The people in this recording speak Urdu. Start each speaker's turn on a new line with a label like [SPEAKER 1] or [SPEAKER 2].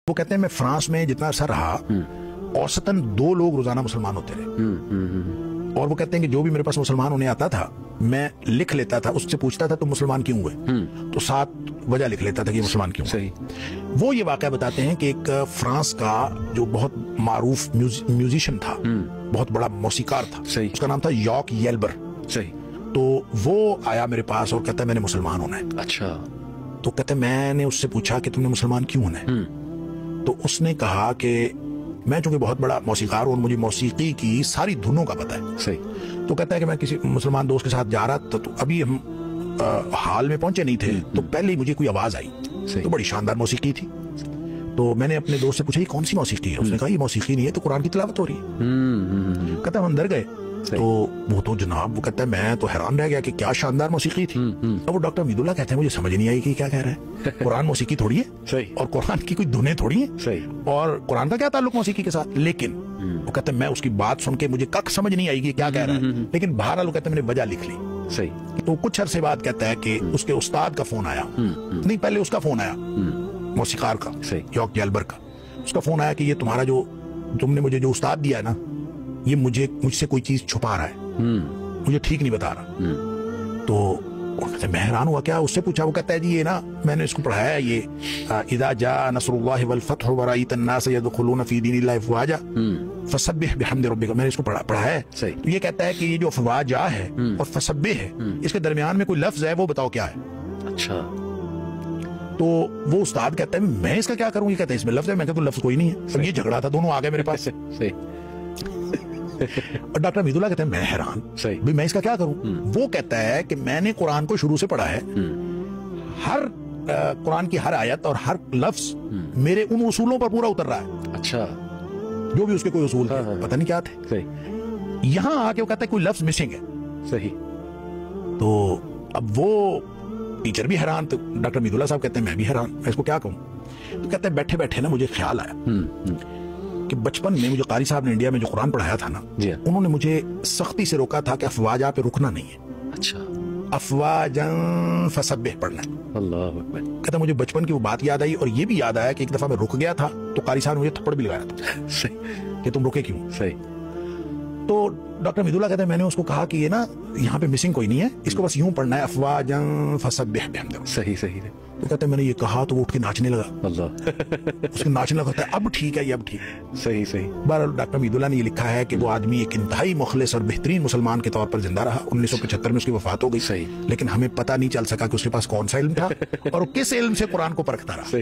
[SPEAKER 1] وہ کہتے ہیں میں فرانس میں جتنا عرصہ رہا اوسطاً 2 لوگ روزانہ مسلمان ہوتے رہے، اور وہ کہتے ہیں کہ جو بھی میرے پاس مسلمان ہونے آتا تھا میں لکھ لیتا تھا، اس سے پوچھتا تھا تم مسلمان کیوں ہوئے، تو 7 وجہ لکھ لیتا تھا کہ مسلمان کیوں ہوئے۔ وہ یہ واقعہ بتاتے ہیں کہ ایک فرانس کا جو بہت معروف میوزیشین تھا، بہت بڑا موسیقار تھا، اس کا نام تھا یاک یلبر، تو وہ آیا میرے پاس اور کہتا ہے میں نے مسلمان ہونا ہے۔
[SPEAKER 2] اچھا،
[SPEAKER 1] تو کہتے ہیں میں نے اس سے پوچھا کہ تم نے مسلمان کیوں ہونا ہے، تو اس نے کہا کہ میں چونکہ بہت بڑا موسیقار ہوں اور مجھے موسیقی کی ساری دھنوں کا پتہ ہے، تو کہتا ہے کہ میں کسی مسلمان دوست کے ساتھ جا رہا تھا، تو ابھی ہم حال میں پہنچے نہیں تھے، تو پہلے ہی مجھے کوئی آواز آئی، تو بڑی شاندار موسیقی تھی، تو میں نے اپنے دوست سے پوچھا یہ کون سی موسیقی ہے، اس نے کہا یہ موسیقی نہیں ہے، تو قرآن کی تلاوت ہو رہی ہے۔ کہتا ہے ہم اندر گئے تو وہ تو جناب وہ کہتا ہے میں تو حیران رہ گیا کہ کیا شاندار موسیقی تھی۔ اب وہ ڈاکٹر امید اللہ کہتے ہیں مجھے سمجھ نہیں آئی کہ کیا کہہ رہا ہے، قرآن موسیقی تھوڑی ہے اور قرآن کی کوئی دھنیں تھوڑی ہیں، اور قرآن کا کیا تعلق موسیقی کے ساتھ، لیکن وہ کہتے ہیں میں اس کی بات سن کے مجھے کک سمجھ نہیں آئی کہ کیا کہہ رہا ہے، لیکن بہرحال وہ کہتے ہیں میں نے وجہ لکھ لی۔ تو کچھ عرصے بعد کہتا ہے کہ اس کے استاد کا فون آیا، نہیں پہلے اس کا فون آیا موسیقار کا، یاک یلبر کا، اس کا فون آیا کہ یہ تمہارا جو تم نے مجھے جو استاد دیا ہے نا، یہ مجھ سے کوئی چیز چھپا رہا ہے، مجھے ٹھیک نہیں بتا رہا۔ تو میں حیران ہوا کیا، اس سے پوچھا، وہ کہتا ہے جی یہ نا میں نے اس کو پڑھایا ہے، یہ اذا جاء نصر اللہ والفتح ورأیت الناس يدخلون فی دین اللہ افواجا فسبح بحمد ربک، میں نے اس کو پڑھا ہے۔ تو یہ کہتا ہے کہ یہ جو افواجا ہے اور فسبح ہے، اس کے درمیان میں کوئی لفظ ہے، وہ بتاؤ کیا ہے۔ اچھا، تو وہ استاد کہتا ہے میں اس کا کیا کروں، یہ کہتا ہے اس میں لفظ ہے، میں کہتا ہوں لفظ کوئی نہیں ہے۔ اب یہ جھگڑا تھا، دونوں آ گئے میرے پاس، اور ڈاکٹر امید اللہ کہتے ہیں میں حیران بھی میں اس کا کیا کروں۔ وہ کہتا ہے کہ میں نے قرآن کو شروع سے پڑھا ہے، ہر قرآن کی ہر آیت اور ہر لفظ میرے ان اصولوں پر پورا اتر رہا ہے۔ اچھا، جو بھی اس کے کوئی اصول تھے، پتہ نہیں کیا تھے، یہاں آ کے وہ کہتا ہے کوئی لفظ مسنگ ہے۔ صحیح، تو اب وہ ٹیچر بھی حیران، تو ڈاکٹر امید اللہ صاحب کہتے ہیں میں بھی حیران، میں اس کو کیا کہوں۔ تو کہتے ہیں بیٹھے بیٹھے نا مجھے خیال آیا کہ بچپن میں مجھے قاری صاحب نے انڈیا میں جو قرآن پڑھایا تھا نا، انہوں نے مجھے سختی سے روکا تھا کہ افواجا پہ رکنا نہیں ہے۔ اچھا، افواجن فسبح پڑھنا ہے۔ اللہ اکبر۔ کہتا مجھے بچپن کی وہ بات یاد آئی، اور یہ بھی یاد آیا کہ ایک دفعہ میں رک گیا تھا تو قاری صاحب نے مجھے تھپڑ بھی لگایا تھا کہ تم رکے کیوں۔ صحیح۔ تو ڈاکٹر امید اللہ کہتے ہیں میں نے اس کو کہا کہ یہ نا یہاں پہ مسنگ کوئی نہیں ہے، اس کو بس یوں پڑھنا ہے افواجن فسبح بحمد ربک۔ صحیح صحیح۔ تو کہتے ہیں میں نے یہ کہا تو وہ اٹھ کے ناچنے لگا، اللہ اس کے ناچنے لگا، اب ٹھیک ہے، یہ اب ٹھیک ہے۔ صحیح صحیح۔ بہرحال ڈاکٹر امید اللہ نے یہ لکھا ہے کہ وہ آدمی ایک انتہائی مخلص اور بہترین مسلمان کے طور پر زندہ رہا، 1975 میں اس کی وفات ہو گئی، لیکن ہمیں پتہ نہیں چل سکا کہ اس کے پاس کون سا علم تھا اور کس علم سے قرآن کو پرکھتا رہا۔